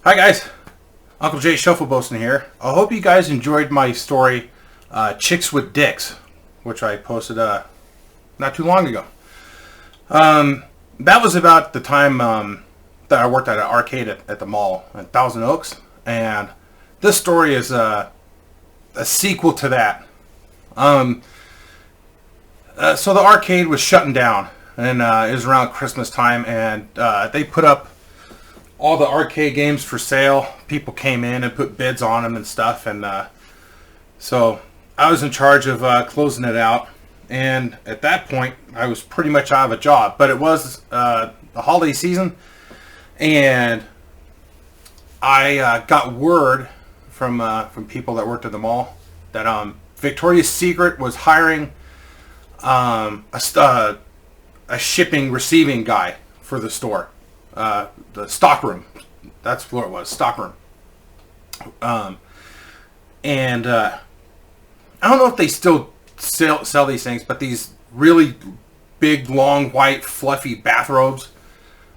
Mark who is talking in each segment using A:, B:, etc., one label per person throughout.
A: Hi guys, Uncle Jay Shuffleboson here. I hope you guys enjoyed my story, Chicks with Dicks, which I posted not too long ago. That was about the time that I worked at an arcade at the mall in Thousand Oaks, and this story is a sequel to that. So the arcade was shutting down, and it was around Christmas time, and they put up all the arcade games for sale. People came in and put bids on them and stuff, and so I was in charge of closing it out. And at that point, I was pretty much out of a job. But it was the holiday season, and I got word from people that worked at the mall that Victoria's Secret was hiring a shipping receiving guy for the store. The stockroom. That's what it was, stockroom. And I don't know if they still sell these things, but these really big, long, white, fluffy bathrobes,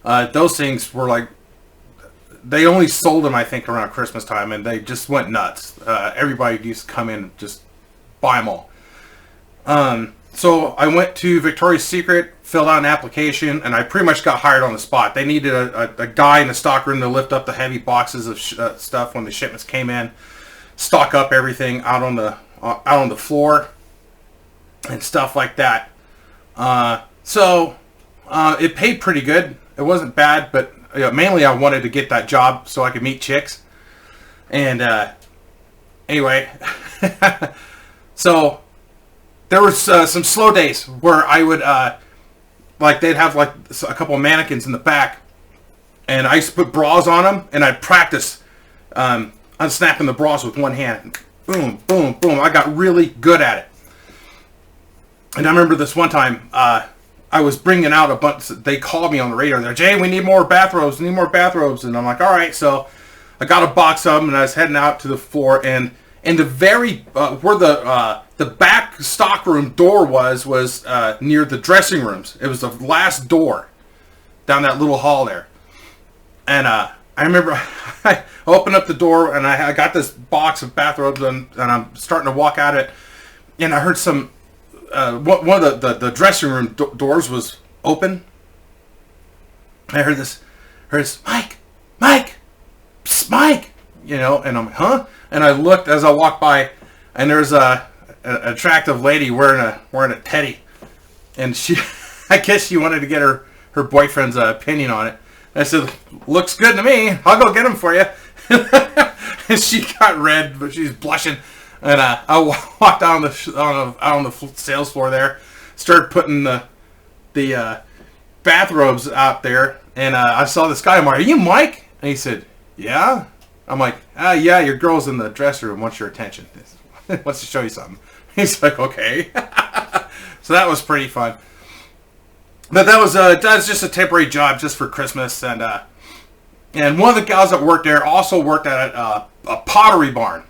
A: those things were like, they only sold them, I think, around Christmas time, and they just went nuts. Everybody used to come in and just buy them all. So I went to Victoria's Secret, filled out an application, and I pretty much got hired on the spot. They needed a guy in the stockroom to lift up the heavy boxes of stuff when the shipments came in, stock up everything out on the floor, and stuff like that. So it paid pretty good. It wasn't bad, but mainly I wanted to get that job so I could meet chicks. And anyway, so there was some slow days where I would, they'd have like a couple of mannequins in the back, and I used to put bras on them, and I'd practice unsnapping the bras with one hand. Boom, boom, boom. I got really good at it. And I remember this one time, I was bringing out a bunch. They called me on the radio. They're, Jay, we need more bathrobes. We need more bathrobes. And I'm like, all right. So I got a box of them, and I was heading out to the floor, and in the very where the back stockroom door was near the dressing rooms. It was the last door down that little hall there. And I remember I opened up the door, and I got this box of bathrobes, and I'm starting to walk out it, and I heard some one of the dressing room doors was open. I heard this, Mike, psst, Mike, and I'm like, huh? And I looked as I walked by, and there's an attractive lady wearing a teddy, and she, I guess she wanted to get her boyfriend's opinion on it. And I said, looks good to me. I'll go get him for you. And she got red, but she's blushing. And I walked out on the sales floor there, started putting the bathrobes out there, and I saw this guy. I'm like, are you Mike? And he said, yeah. I'm like, yeah, your girl's in the dressing room, wants your attention. Wants to show you something. He's like, okay. So that was pretty fun. But that was just a temporary job just for Christmas. And one of the gals that worked there also worked at a pottery barn.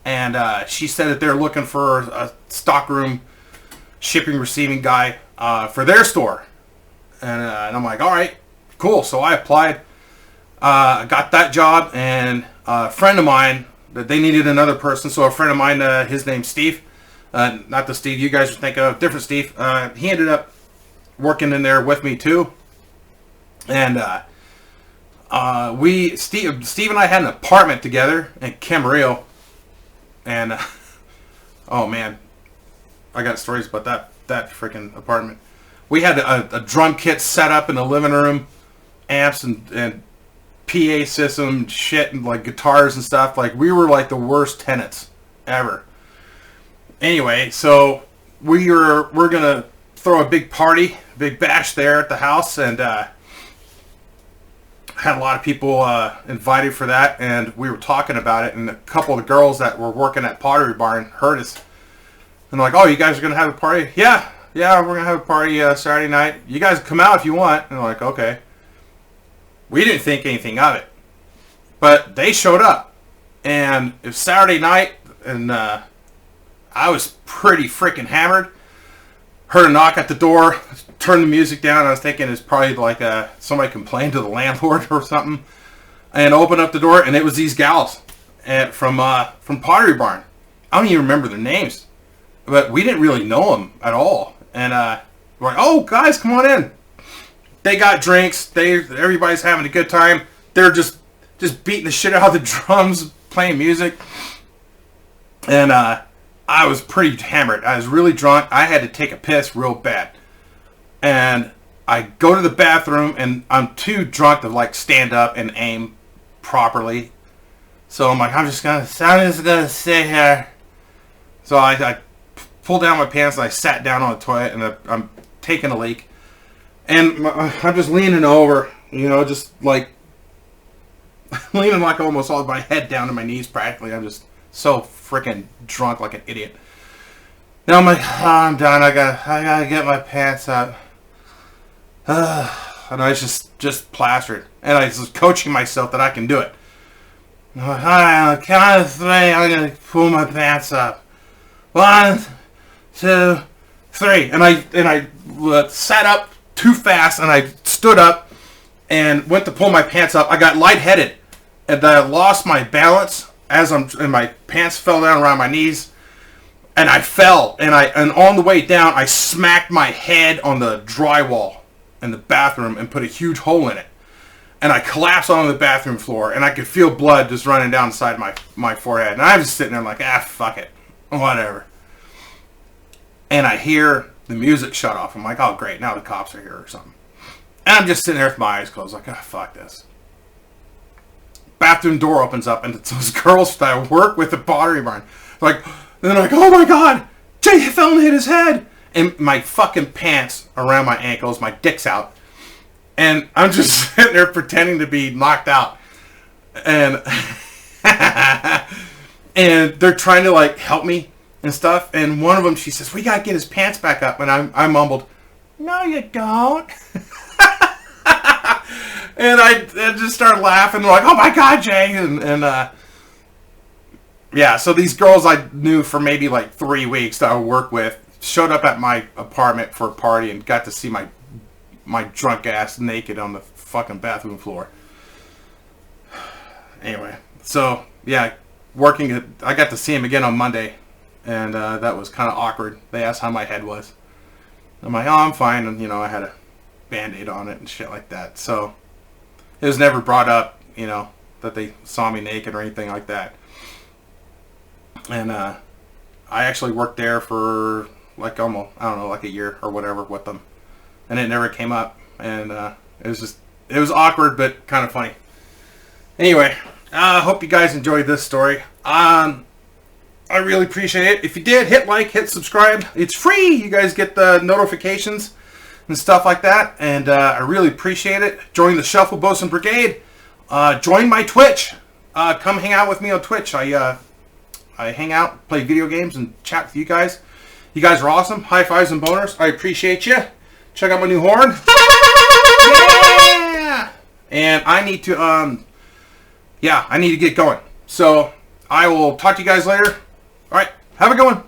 A: And she said that they're looking for a stockroom shipping receiving guy for their store. And I'm like, all right, cool. So I applied. I got that job, and a friend of mine, that they needed another person, so a friend of mine, his name's Steve, not the Steve you guys are thinking of, different Steve, he ended up working in there with me too, and Steve and I had an apartment together in Camarillo, and oh man, I got stories about that freaking apartment. We had a drum kit set up in the living room, amps and PA system shit, and like guitars and stuff. Like, we were like the worst tenants ever. Anyway, so we're gonna throw a big party, big bash there at the house, and had a lot of people invited for that, and we were talking about it, and a couple of the girls that were working at Pottery Barn heard us, and they're like, oh, you guys are gonna have a party? Yeah, we're gonna have a party Saturday night. You guys come out if you want. And they're like, okay. We didn't think anything of it, but they showed up, and it was Saturday night, and I was pretty freaking hammered. Heard a knock at the door, turned the music down. I was thinking it's probably like somebody complained to the landlord or something. and opened up the door, and it was these gals from Pottery Barn. I don't even remember their names, but we didn't really know them at all. And we're like, "Oh, guys, come on in." They got drinks. Everybody's having a good time. They're just beating the shit out of the drums, playing music. And I was pretty hammered. I was really drunk. I had to take a piss real bad. And I go to the bathroom, and I'm too drunk to like stand up and aim properly. So I'm like, I'm just gonna sit here. So I pulled down my pants and I sat down on the toilet, and I'm taking a leak. And I'm just leaning over, just like leaning like almost all my head down to my knees practically. I'm just so freaking drunk like an idiot. Now I'm like, oh, I'm done. I gotta get my pants up. And I was just plastered. And I was coaching myself that I can do it. I'm like, all right, on the count of 3, I'm gonna pull my pants up. 1, 2, 3. And I sat up too fast, and I stood up and went to pull my pants up. I got lightheaded, and I lost my balance and my pants fell down around my knees, and I fell. And on the way down, I smacked my head on the drywall in the bathroom and put a huge hole in it. And I collapsed on the bathroom floor, and I could feel blood just running down the side of my forehead. And I was sitting there like, fuck it, whatever. And I hear the music shut off. I'm like, oh, great, now the cops are here or something. And I'm just sitting there with my eyes closed like, fuck this. Bathroom door opens up, and it's those girls that I work with at Pottery Barn. They're like, oh my God, Jay fell and hit his head. And my fucking pants around my ankles, my dick's out. And I'm just sitting there pretending to be knocked out. And and they're trying to like help me and stuff, and one of them, she says, we gotta get his pants back up, and I mumbled, no you don't. And I just started laughing, like, oh my God, Jay. And yeah, so these girls I knew for maybe like 3 weeks that I would work with showed up at my apartment for a party and got to see my drunk ass naked on the fucking bathroom floor. Anyway, so yeah, I got to see him again on Monday. And that was kind of awkward. They asked how my head was. I'm like, oh, I'm fine. And, I had a Band-Aid on it and shit like that. So it was never brought up, that they saw me naked or anything like that. And I actually worked there for like almost, I don't know, like a year or whatever with them. And it never came up. And it was awkward, but kind of funny. Anyway, I hope you guys enjoyed this story. I really appreciate it. If you did, hit like, hit subscribe. It's free. You guys get the notifications and stuff like that. And I really appreciate it. Join the Shuffleboson Brigade. Join my Twitch. Come hang out with me on Twitch. I hang out, play video games, and chat with you guys. You guys are awesome. High fives and boners. I appreciate you. Check out my new horn. Yeah! And I need to, I need to get going. So I will talk to you guys later. All right, have a good one.